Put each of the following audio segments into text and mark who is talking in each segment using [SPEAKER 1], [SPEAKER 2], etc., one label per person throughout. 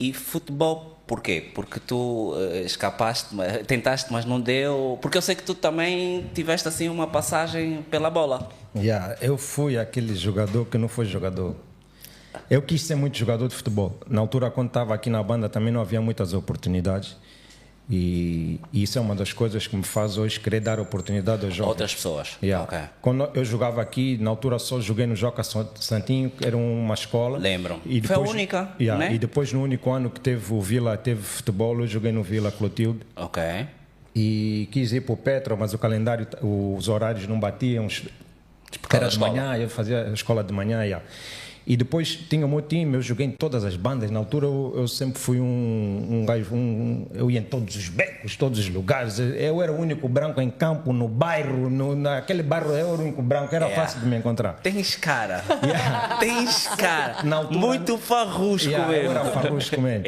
[SPEAKER 1] E futebol, porquê? Porque tu escapaste, tentaste, mas não deu. Porque eu sei que tu também tiveste assim uma passagem pela bola.
[SPEAKER 2] Eu fui aquele jogador que não foi jogador. Eu quis ser muito jogador de futebol. Na altura, quando estava aqui na banda, também não havia muitas oportunidades. E isso é uma das coisas que me faz hoje querer dar oportunidade aos jovens.
[SPEAKER 1] Outras pessoas.
[SPEAKER 2] Okay. Quando eu jogava aqui, na altura só joguei no Joca Santinho, que era uma escola.
[SPEAKER 1] Lembro.
[SPEAKER 2] E depois,
[SPEAKER 1] foi a única, né?
[SPEAKER 2] E depois, no único ano que teve o Vila, teve futebol, eu joguei no Vila Clotilde.
[SPEAKER 1] Ok.
[SPEAKER 2] E quis ir para o Petro, mas o calendário, os horários não batiam. Era de manhã, eu fazia a escola de manhã. E depois tinha o meu time, eu joguei em todas as bandas. Na altura eu sempre fui um gajo, eu ia em todos os becos, todos os lugares. Eu era o único branco em campo, no bairro, naquele bairro eu era o único branco, era fácil de me encontrar.
[SPEAKER 1] Tens cara, tens cara,
[SPEAKER 2] na altura,
[SPEAKER 1] muito farrusco mesmo.
[SPEAKER 2] Eu era farrusco mesmo.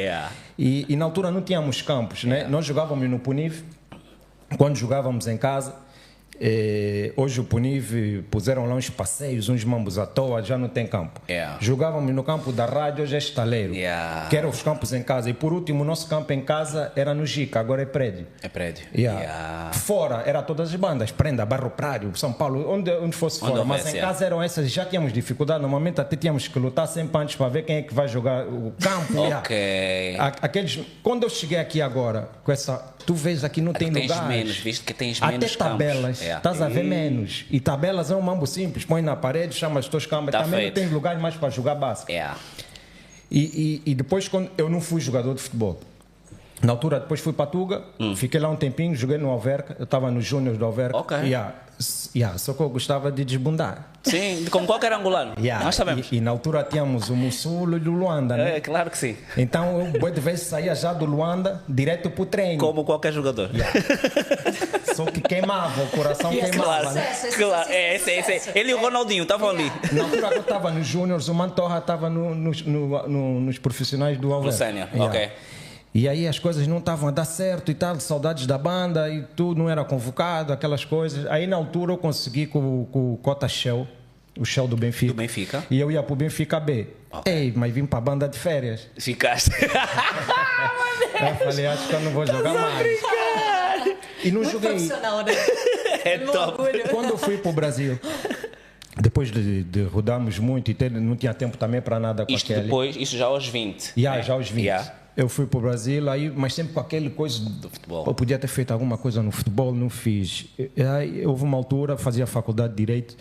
[SPEAKER 2] E na altura não tínhamos campos, né? Nós jogávamos no Puniv, quando jogávamos em casa. Hoje o Puniv puseram lá uns passeios, uns mambos à toa, já não tem campo. Jogávamos no campo da rádio, hoje é estaleiro, que eram os campos em casa. E por último, o nosso campo em casa era no Gica, agora é prédio.
[SPEAKER 1] É prédio.
[SPEAKER 2] Fora era todas as bandas, Prenda, Barro Prário, São Paulo, onde fosse fora. Mas em casa eram essas, já tínhamos dificuldade. Normalmente até tínhamos que lutar sempre antes para ver quem é que vai jogar o campo. Quando eu cheguei aqui agora, com essa. Tu vês aqui não tem lugar.
[SPEAKER 1] Menos, visto que tens menos
[SPEAKER 2] até tabelas, estás a ver menos. E tabelas é um mambo simples, põe na parede, chama as tuas câmeras. Também não tem lugar mais para jogar básico. E depois, quando eu não fui jogador de futebol, na altura depois fui para Tuga, fiquei lá um tempinho, joguei no Alverca, eu estava nos Júniors do Alverca. Só que eu gostava de desbundar.
[SPEAKER 1] Sim, como qualquer angolano. Nós sabemos.
[SPEAKER 2] E na altura tínhamos o Mussulo e o Luanda, né?
[SPEAKER 1] Claro que sim.
[SPEAKER 2] Então eu boa de vez saía já do Luanda direto para o treino.
[SPEAKER 1] Como qualquer jogador.
[SPEAKER 2] Só que queimava, o coração queimava.
[SPEAKER 1] Claro. Ele e o Ronaldinho estavam ali.
[SPEAKER 2] Na altura que eu estava nos Júniors, o Mantorra estava nos profissionais do Alverca.
[SPEAKER 1] No Sénior, ok.
[SPEAKER 2] E aí as coisas não estavam a dar certo e tal, saudades da banda e tudo, não era convocado, aquelas coisas. Aí na altura eu consegui com o Cota Shell, o Shell do Benfica.
[SPEAKER 1] Do Benfica.
[SPEAKER 2] E eu ia para o Benfica B. Ei, mas vim para a banda de férias.
[SPEAKER 1] Ficaste.
[SPEAKER 2] Eu falei, acho que eu não vou jogar mais. E não joguei.
[SPEAKER 3] Profissional, né?
[SPEAKER 1] É top.
[SPEAKER 2] Quando eu fui para o Brasil, depois de rodarmos muito e não tinha tempo também para nada com aquele.
[SPEAKER 1] Isso já aos 20.
[SPEAKER 2] Já aos 20. Eu fui para o Brasil, mas sempre com aquele coisa do futebol. Eu podia ter feito alguma coisa no futebol, não fiz. Aí houve uma altura, fazia faculdade de Direito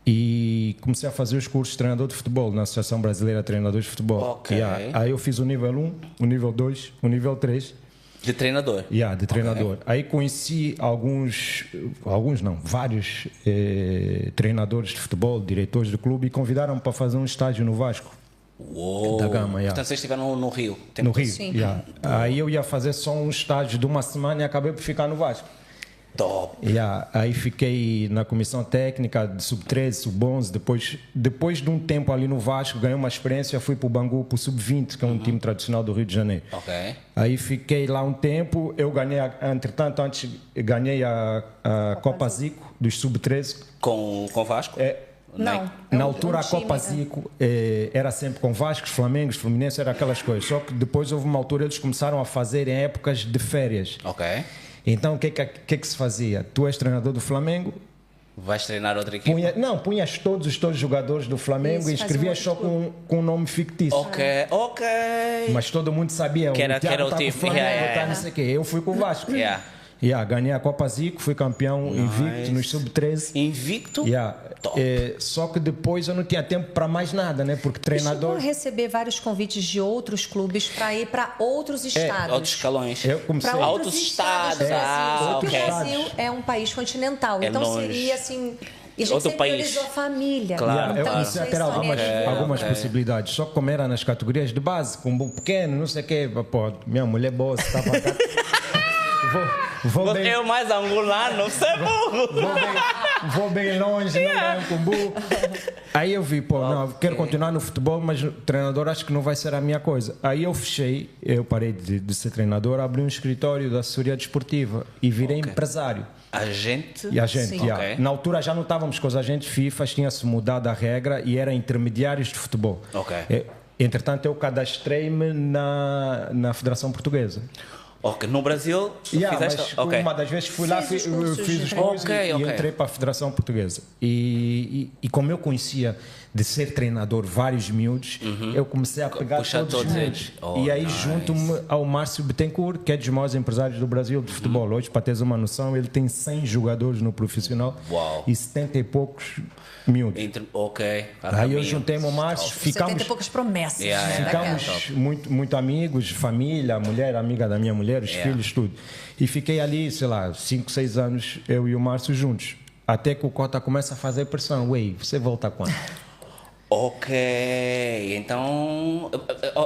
[SPEAKER 2] e comecei a fazer os cursos de treinador de futebol na Associação Brasileira de Treinadores de Futebol. Aí eu fiz o nível 1, o nível 2, o nível 3.
[SPEAKER 1] De treinador?
[SPEAKER 2] De treinador. Aí conheci vários treinadores de futebol, diretores do clube e convidaram-me para fazer um estágio no Vasco.
[SPEAKER 1] Uou.
[SPEAKER 2] Da Gama,
[SPEAKER 1] Portanto, vocês estiveram no Rio?
[SPEAKER 2] No Rio, Aí eu ia fazer só um estágio de uma semana e acabei por ficar no Vasco.
[SPEAKER 1] Top!
[SPEAKER 2] Aí fiquei na comissão técnica de sub-13, sub-11. Depois de um tempo ali no Vasco, ganhei uma experiência, fui para o Bangu, para o sub-20, que é um time tradicional do Rio de Janeiro. Aí fiquei lá um tempo, eu ganhei, entretanto, antes ganhei a Copa Zico dos sub-13.
[SPEAKER 1] Com o Vasco?
[SPEAKER 2] Na altura a Copa Zico era sempre com Vasco, Flamengo, Fluminense, era aquelas coisas. Só que depois houve uma altura eles começaram a fazer em épocas de férias. Então o que se fazia? Tu és treinador do Flamengo.
[SPEAKER 1] Vais treinar outra equipe?
[SPEAKER 2] Punhas todos os teus jogadores do Flamengo e escrevias só com um nome fictício.
[SPEAKER 1] Ok.
[SPEAKER 2] Mas todo mundo sabia
[SPEAKER 1] que era o time.
[SPEAKER 2] Não sei o quê. Eu fui com o Vasco. Ganhei a Copa Zico, fui campeão invicto nos sub-13.
[SPEAKER 1] Invicto?
[SPEAKER 2] Só que depois eu não tinha tempo para mais nada, né? Porque treinador.
[SPEAKER 3] Chegou a receber vários convites de outros clubes para ir para outros estados.
[SPEAKER 1] Outros escalões.
[SPEAKER 2] Eu comecei
[SPEAKER 3] para outros estados do Brasil. Porque o Brasil é um país continental. Então
[SPEAKER 1] longe.
[SPEAKER 3] Seria assim. E a gente
[SPEAKER 1] outro
[SPEAKER 3] sempre
[SPEAKER 1] país.
[SPEAKER 3] priorizou a família.
[SPEAKER 1] Claro.
[SPEAKER 2] Eu comecei a ter algumas possibilidades. Só que como era nas categorias de base, com um pequeno, não sei o quê, pô, minha mulher boa, estava cá.
[SPEAKER 1] Você é o mais angolano, você é burro.
[SPEAKER 2] Vou bem longe, não com burro. Aí eu vi, quero continuar no futebol, mas treinador acho que não vai ser a minha coisa. Aí eu parei de ser treinador, abri um escritório da assessoria desportiva e virei empresário.
[SPEAKER 1] Agente?
[SPEAKER 2] Na altura já não estávamos com os agentes FIFA, tinha-se mudado a regra e era intermediários de futebol. Entretanto, eu cadastrei-me na Federação Portuguesa.
[SPEAKER 1] Ok, no Brasil,
[SPEAKER 2] mas uma das vezes fui lá, fiz os cursos e entrei para a Federação Portuguesa. E como eu conhecia de ser treinador vários miúdos, eu comecei a pegar todos eles. E aí junto-me ao Márcio Bittencourt, que é dos maiores empresários do Brasil de futebol. Hoje, para teres uma noção, ele tem 100 jogadores no profissional e 70 e poucos miúdos. Aí eu juntei-me ao Márcio, ficamos...
[SPEAKER 3] 70 e poucas promessas.
[SPEAKER 2] Ficamos muito amigos, família, a mulher, amiga da minha mulher, os filhos, tudo. E fiquei ali, sei lá, 5, 6 anos, eu e o Márcio juntos. Até que o Cota começa a fazer pressão. Ué, você volta quando?
[SPEAKER 1] Ok, então,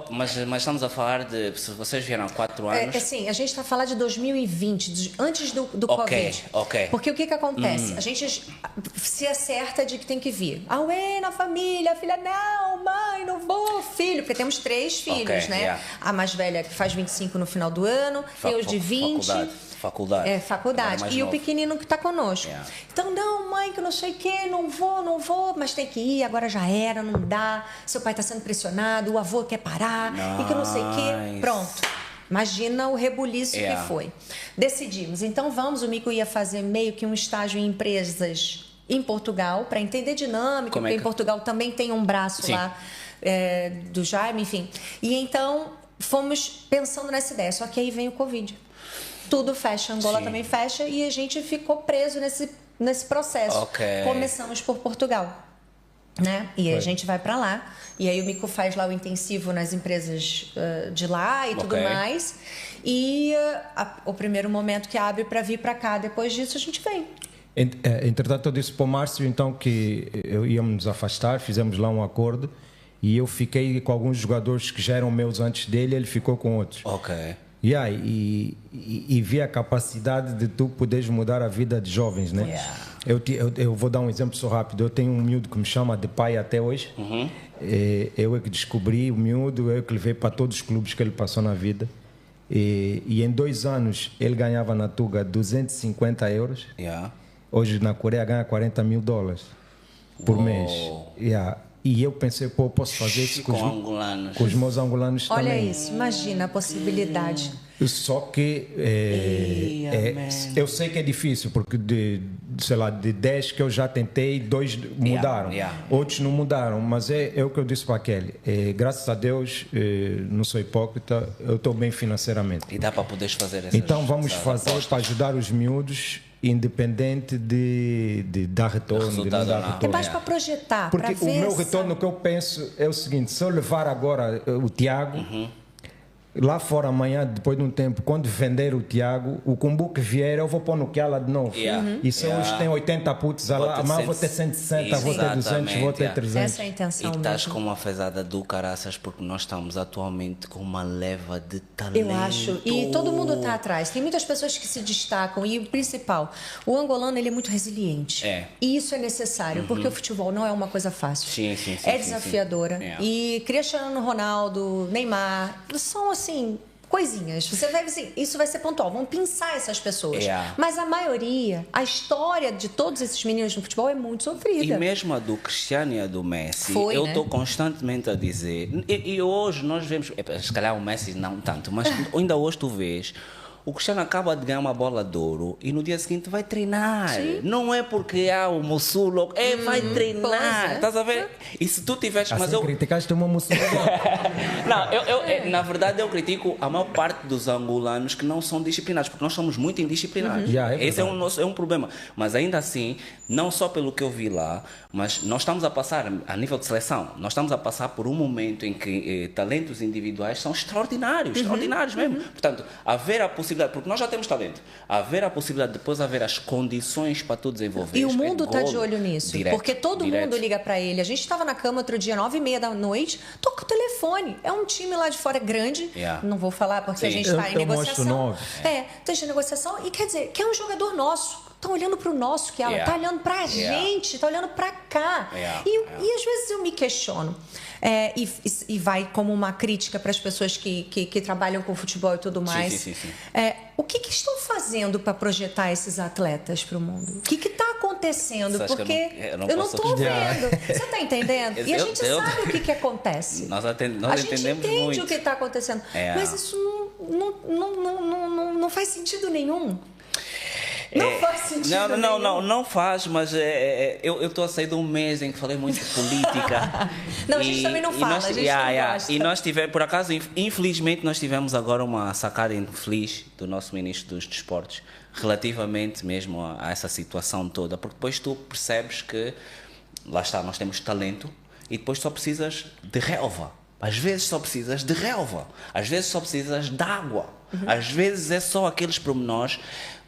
[SPEAKER 1] mas estamos a falar de, se vocês vieram há 4 anos...
[SPEAKER 3] Sim, a gente está a falar de 2020, antes do Covid. Porque o que acontece? A gente se acerta de que tem que vir. Ué, na família, a filha, não, mãe, não vou, filho. Porque temos 3 filhos, né? Yeah. A mais velha que faz 25 no final do ano, eu de 20...
[SPEAKER 1] Faculdade.
[SPEAKER 3] Faculdade. E o pequenino que está conosco. Yeah. Então, não, mãe, que não sei o quê, não vou, mas tem que ir, agora já era, não dá. Seu pai está sendo pressionado, o avô quer parar, e que não sei o quê. Pronto. Imagina o rebuliço que foi. Decidimos. Então, o Mico ia fazer meio que um estágio em empresas em Portugal, para entender dinâmica, porque em Portugal também tem um braço lá do Jaime, enfim. E então, fomos pensando nessa ideia, só que aí vem o Covid. Tudo fecha, Angola também fecha e a gente ficou preso nesse processo. Começamos por Portugal, né? E a gente vai para lá e aí o Mico faz lá o intensivo nas empresas de lá e tudo mais. E o primeiro momento que abre para vir para cá, depois disso a gente vem.
[SPEAKER 2] Entretanto, eu disse para o Márcio então que íamos nos afastar, fizemos lá um acordo e eu fiquei com alguns jogadores que já eram meus antes dele, ele ficou com outros. E vi a capacidade de tu poderes mudar a vida de jovens, né? Eu vou dar um exemplo só rápido. Eu tenho um miúdo que me chama de pai até hoje. Eu é que descobri o miúdo, eu é que levei para todos os clubes que ele passou na vida. E em 2 anos ele ganhava na Tuga 250 euros. Hoje na Coreia ganha $40 mil por mês. E eu pensei, posso fazer isso com os meus angolanos também.
[SPEAKER 3] Olha isso, imagina a possibilidade.
[SPEAKER 2] Só que eu sei que é difícil, porque de 10 que eu já tentei, 2 mudaram. Outros não mudaram, mas é o que eu disse para aquele. Graças a Deus, não sou hipócrita, eu estou bem financeiramente.
[SPEAKER 1] E dá para poderes fazer essas
[SPEAKER 2] Então vamos fazer para ajudar os miúdos, independente de dar retorno, de não dar retorno.
[SPEAKER 3] É mais para projetar,
[SPEAKER 2] porque
[SPEAKER 3] para ver
[SPEAKER 2] o meu retorno que eu penso é o seguinte: se eu levar agora o Tiago, lá fora amanhã, depois de um tempo, quando vender o Tiago, o combo que vier eu vou pôr no Kiala de novo. E se hoje tem 80 putos lá, amanhã vou ter 160, vou ter 200, vou ter 300.
[SPEAKER 3] Essa é a intenção mesmo.
[SPEAKER 1] E estás com uma fezada do caraças, porque nós estamos atualmente com uma leva de talento.
[SPEAKER 3] Eu acho. E todo mundo está atrás. Tem muitas pessoas que se destacam. E o principal, o angolano, ele é muito resiliente. E isso é necessário, porque o futebol não é uma coisa fácil. É desafiadora. E Cristiano Ronaldo, Neymar, são assim, coisinhas. Você vai assim, isso vai ser pontual. Vamos pensar essas pessoas. Mas a maioria, a história de todos esses meninos no futebol é muito sofrida.
[SPEAKER 1] E mesmo a do Cristiano e a do Messi, eu estou constantemente a dizer. E hoje nós vemos, se calhar o Messi não tanto, mas ainda hoje tu vês. O Cristiano acaba de ganhar uma bola de ouro e no dia seguinte vai treinar. Não é porque o Mussulo, vai treinar. Estás a ver? E se tu tivesse...
[SPEAKER 2] Assim criticaste uma Mussulo.
[SPEAKER 1] Não, na verdade eu critico a maior parte dos angolanos que não são disciplinados, porque nós somos muito indisciplinados. Esse é um problema. Mas ainda assim, não só pelo que eu vi lá, mas nós estamos a passar, a nível de seleção, nós estamos a passar por um momento em que talentos individuais são extraordinários, extraordinários mesmo. Portanto, haver a possibilidade, porque nós já temos talento, haver a possibilidade de depois haver as condições para tu desenvolver.
[SPEAKER 3] E o mundo está de olho nisso, porque todo mundo liga para ele. A gente estava na cama outro dia, 9h30 da noite, toca o telefone. É um time lá de fora grande, não vou falar porque a gente está em negociação. Tem negociação e quer dizer, que é um jogador nosso. Tá olhando para o nosso, que ela tá olhando para a gente, tá olhando para cá. E às vezes eu me questiono. E vai como uma crítica para as pessoas que trabalham com futebol e tudo mais. Sim. O que estão fazendo para projetar esses atletas para o mundo? O que está acontecendo? Porque eu não estou vendo. Você está entendendo? E a gente sabe o que acontece.
[SPEAKER 1] Nós
[SPEAKER 3] a gente entende
[SPEAKER 1] muito
[SPEAKER 3] o que está acontecendo. Mas isso não faz sentido nenhum. Não faz sentido.
[SPEAKER 1] Não faz, mas eu estou a sair de um mês em que falei muito de política.
[SPEAKER 3] Não, a gente também não fala, a gente não gosta.
[SPEAKER 1] E nós tivemos, por acaso, infelizmente, nós tivemos agora uma sacada infeliz do nosso ministro dos Desportos, relativamente mesmo a essa situação toda, porque depois tu percebes que, lá está, nós temos talento e depois só precisas de relva. Às vezes só precisas de relva, às vezes só precisas de água, às vezes é só aqueles pormenores.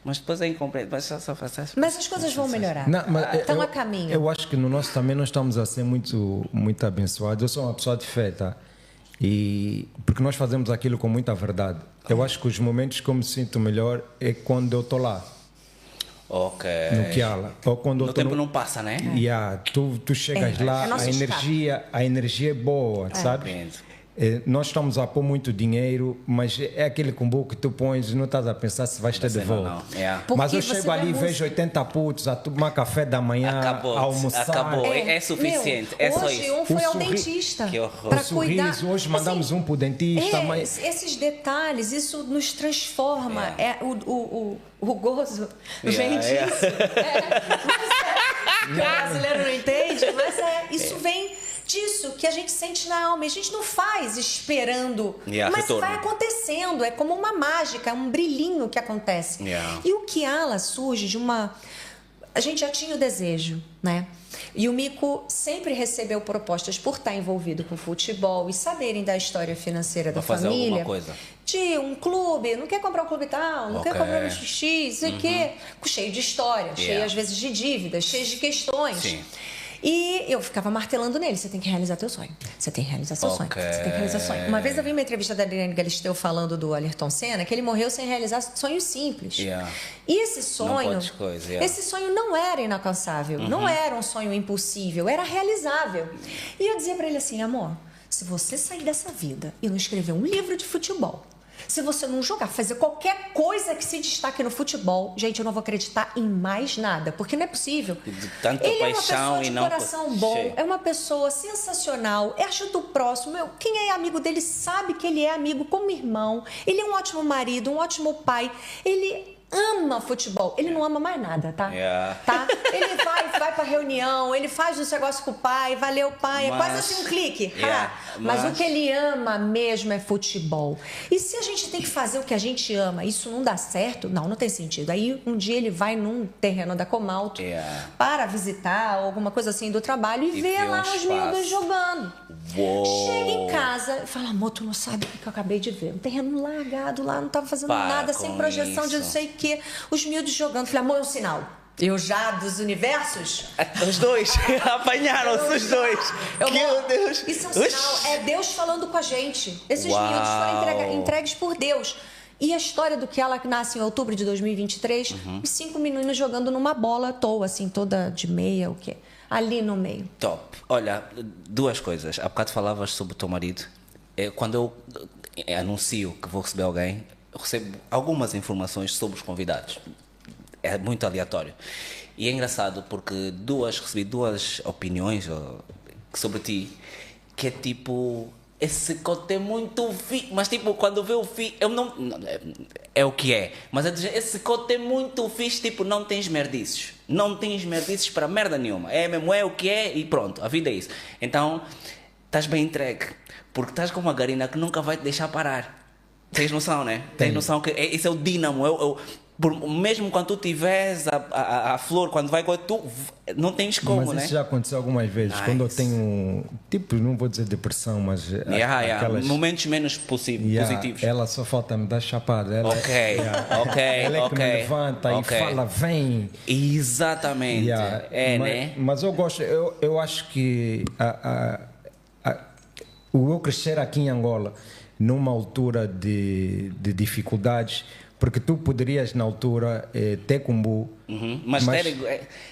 [SPEAKER 1] Mas depois é incompreensível.
[SPEAKER 3] Mas as coisas vão melhorar. Estão a caminho.
[SPEAKER 2] Eu acho que no nosso também nós estamos a ser muito abençoados. Eu sou uma pessoa de fé, tá? Porque nós fazemos aquilo com muita verdade. Eu acho que os momentos que eu me sinto melhor é quando eu estou lá.
[SPEAKER 1] Ok.
[SPEAKER 2] No Kiala. Ou quando
[SPEAKER 1] o tempo não passa, né?
[SPEAKER 2] Tu chegas lá, a energia é boa, sabe? Nós estamos a pôr muito dinheiro, mas é aquele combo que tu pões e não estás a pensar se vais ter de volta. Mas eu chego ali e vejo 80 putos a tomar café da manhã, a almoçar.
[SPEAKER 1] Acabou, é suficiente.
[SPEAKER 3] Hoje um foi ao dentista para cuidar.
[SPEAKER 2] Hoje mandamos um para o dentista.
[SPEAKER 3] Esses detalhes, isso nos transforma. O gozo vem disso. O brasileiro não entende, mas isso vem disso que a gente sente na alma. E a gente não faz esperando, mas vai acontecendo. É como uma mágica, um brilhinho que acontece. E o Kiala surge de uma... A gente já tinha o desejo, né? E o Mico sempre recebeu propostas por estar envolvido com futebol e saberem da história financeira da família.
[SPEAKER 1] Coisa.
[SPEAKER 3] De um clube, não quer comprar um clube tal, não quer comprar um X, sei o quê. Cheio de história, cheio às vezes de dívidas, cheio de questões.
[SPEAKER 1] Sim.
[SPEAKER 3] E eu ficava martelando nele, você tem que realizar teu sonho. Você tem que realizar seu sonho. Você tem que realizar seu sonho. Uma vez eu vi uma entrevista da Adriane Galisteu falando do Ayrton Senna, que ele morreu sem realizar sonhos simples. E esse sonho, esse sonho não era inalcançável, não era um sonho impossível, era realizável. E eu dizia para ele assim, amor, se você sair dessa vida e não escrever um livro de futebol, se você não jogar, fazer qualquer coisa que se destaque no futebol, gente, eu não vou acreditar em mais nada, porque não é possível.
[SPEAKER 1] De tanta
[SPEAKER 3] ele
[SPEAKER 1] paixão
[SPEAKER 3] é uma pessoa de coração bom, é uma pessoa sensacional, ajuda o próximo. Quem é amigo dele sabe que ele é amigo como irmão. Ele é um ótimo marido, um ótimo pai. Ele ama futebol. Ele não ama mais nada, tá? Tá? Ele vai pra reunião, ele faz os negócios com o pai, valeu pai, é quase assim um clique. Mas o que ele ama mesmo é futebol. E se a gente tem que fazer o que a gente ama, isso não dá certo? Não tem sentido. Aí um dia ele vai num terreno da Comalto para visitar alguma coisa assim do trabalho e vê lá os miúdos jogando. Chega em casa e fala, amor, tu não sabe o que eu acabei de ver. Um terreno largado lá, não tava fazendo nada, sem projeção de não sei o que. Os miúdos jogando. Falei, amor, é um sinal. Eu já dos universos?
[SPEAKER 1] Os dois. Apanharam-se os dois. Meu Deus.
[SPEAKER 3] Isso é um sinal. É Deus falando com a gente. Esses miúdos foram entregues por Deus. E a história do que ela nasce em outubro de 2023, os 5 meninos jogando numa bola à toa, assim, toda de meia, o quê? Ali no meio.
[SPEAKER 1] Top. Olha, 2 coisas. Há bocado falavas sobre o teu marido. Quando eu anuncio que vou receber alguém, eu recebo algumas informações sobre os convidados. É muito aleatório. E é engraçado porque recebi 2 opiniões sobre ti, que é tipo... Esse cote é muito fixe, mas tipo, quando vê o fixe, eu não é o que é, mas esse cote é muito fixe, tipo, não tens merdices. Não tens merdices para merda nenhuma. É mesmo, é o que é e pronto, a vida é isso. Então, estás bem entregue, porque estás com uma garina que nunca vai te deixar parar. Tens noção, né? Tens noção que esse é o dínamo, mesmo quando tu tiveres a flor, quando vai com tu, não tens como,
[SPEAKER 2] mas isso já aconteceu algumas vezes. Quando eu tenho, tipo, não vou dizer depressão, mas aquelas...
[SPEAKER 1] momentos menos positivos.
[SPEAKER 2] Ela só falta me dar chapada. Ela é que me levanta e fala, vem.
[SPEAKER 1] Exatamente. Né?
[SPEAKER 2] Mas eu gosto, eu acho que o eu crescer aqui em Angola, numa altura de dificuldades, porque tu poderias na altura ter combo,
[SPEAKER 1] mas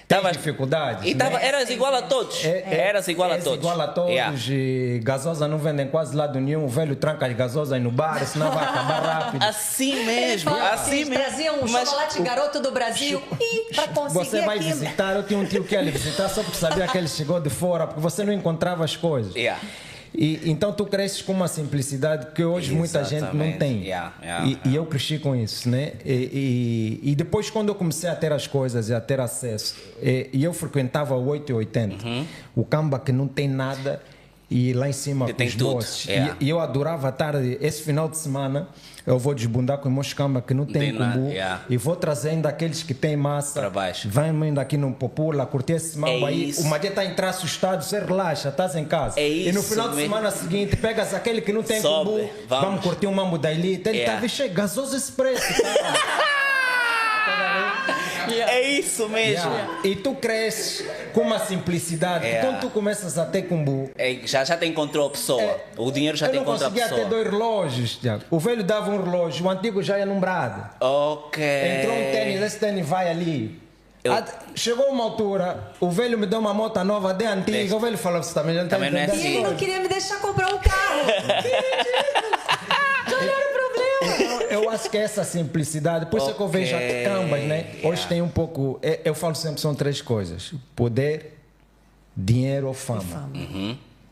[SPEAKER 2] tava dificuldades.
[SPEAKER 1] E eras igual a todos. Eras igual a todos.
[SPEAKER 2] Igual a todos. E gasosa não vendem quase lado nenhum. O velho tranca as gasosas no bar, senão vai acabar rápido.
[SPEAKER 1] Assim mesmo. Assim mesmo.
[SPEAKER 3] Traziam um chocolate garoto do Brasil para conseguir.
[SPEAKER 2] Você vai
[SPEAKER 3] aqui.
[SPEAKER 2] visitar, eu tinha um tio que ia lhe visitar só porque sabia que ele chegou de fora, porque você não encontrava as coisas. E então tu cresces com uma simplicidade que hoje muita gente não tem. E eu cresci com isso, né? E depois quando eu comecei a ter as coisas e a ter acesso, e eu frequentava o 880, o Camba que não tem nada, e lá em cima com os bosses. E eu adorava estar, esse final de semana, eu vou desbundar com os meus Camba que não tem combo, e vou trazendo aqueles que têm massa,
[SPEAKER 1] para baixo.
[SPEAKER 2] Vamos indo aqui no Popula, curtir esse mambo aí, o Madê está a entrar assustado, você relaxa, estás em casa. E no final de semana seguinte, pegas aquele que não tem combo, vamos curtir um mambo da Elite, ele está a gasoso esse preço,
[SPEAKER 1] É isso mesmo.
[SPEAKER 2] E tu cresces com uma simplicidade. Quando tu começas a ter combo,
[SPEAKER 1] já te encontrou a pessoa. O dinheiro já te encontrou a pessoa.
[SPEAKER 2] Eu não conseguia ter 2 relógios. O velho dava um relógio, o antigo já ia numbrado. Entrou um tênis, esse tênis vai ali. Chegou uma altura, o velho me deu uma moto nova de antiga. O velho falou: você também não
[SPEAKER 1] não é assim.
[SPEAKER 3] E ele não queria me deixar comprar um carro.
[SPEAKER 2] Eu acho que é essa simplicidade, por isso é que eu vejo até Cambas, né? Hoje tem um pouco, eu falo sempre, são 3 coisas: poder, dinheiro ou fama.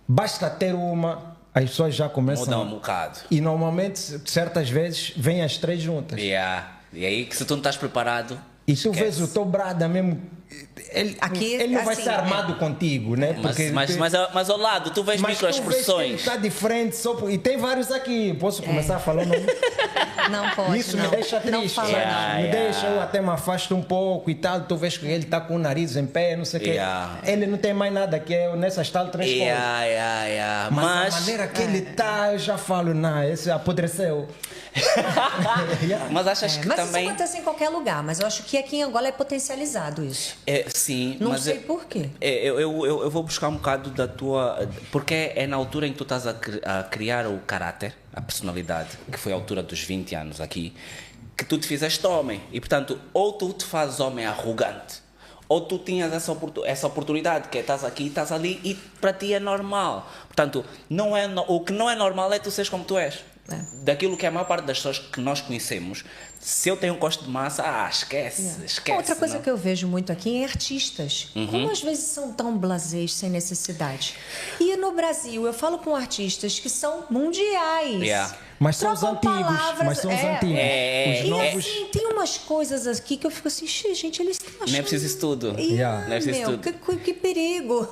[SPEAKER 2] Basta ter uma, as pessoas já começam
[SPEAKER 1] mudar um bocado.
[SPEAKER 2] E normalmente, certas vezes, vêm as 3 juntas.
[SPEAKER 1] E aí, que se tu não estás preparado,
[SPEAKER 2] e tu vês o teu brada mesmo, ele não vai ser armado contigo, né?
[SPEAKER 1] Mas ao lado, tu vês microexpressões.
[SPEAKER 2] Está diferente, e tem vários aqui. Posso começar falando?
[SPEAKER 3] Não pode.
[SPEAKER 2] Isso me deixa triste.
[SPEAKER 3] Não fala,
[SPEAKER 2] me deixa, eu até me afasto um pouco e tal. Tu vês que ele está com o nariz em pé, não sei o quê. Ele não tem mais nada, que é nessas tal 3 coisas. Mas a maneira que ele está, eu já falo, não, esse apodreceu.
[SPEAKER 1] Mas achas que também...
[SPEAKER 3] isso acontece em qualquer lugar, mas eu acho que aqui em Angola é potencializado isso.
[SPEAKER 1] Sim,
[SPEAKER 3] não sei por quê.
[SPEAKER 1] Eu vou buscar um bocado da tua... Porque é na altura em que tu estás a criar o caráter, a personalidade, que foi a altura dos 20 anos aqui, que tu te fizeste homem. E, portanto, ou tu te fazes homem arrogante, ou tu tinhas essa oportunidade, que é estás aqui, estás ali, e para ti é normal. Portanto, o que não é normal é tu seres como tu és. Daquilo que é a maior parte das pessoas que nós conhecemos, se eu tenho um gosto de massa, esquece.
[SPEAKER 3] Outra coisa que eu vejo muito aqui é artistas. Como às vezes são tão blasés sem necessidade. E no Brasil, eu falo com artistas que são mundiais.
[SPEAKER 2] Mas são os antigos. Os novos...
[SPEAKER 3] assim, tem umas coisas aqui que eu fico assim, gente, eles estão achando...
[SPEAKER 1] Não é preciso isso tudo.
[SPEAKER 3] Que perigo.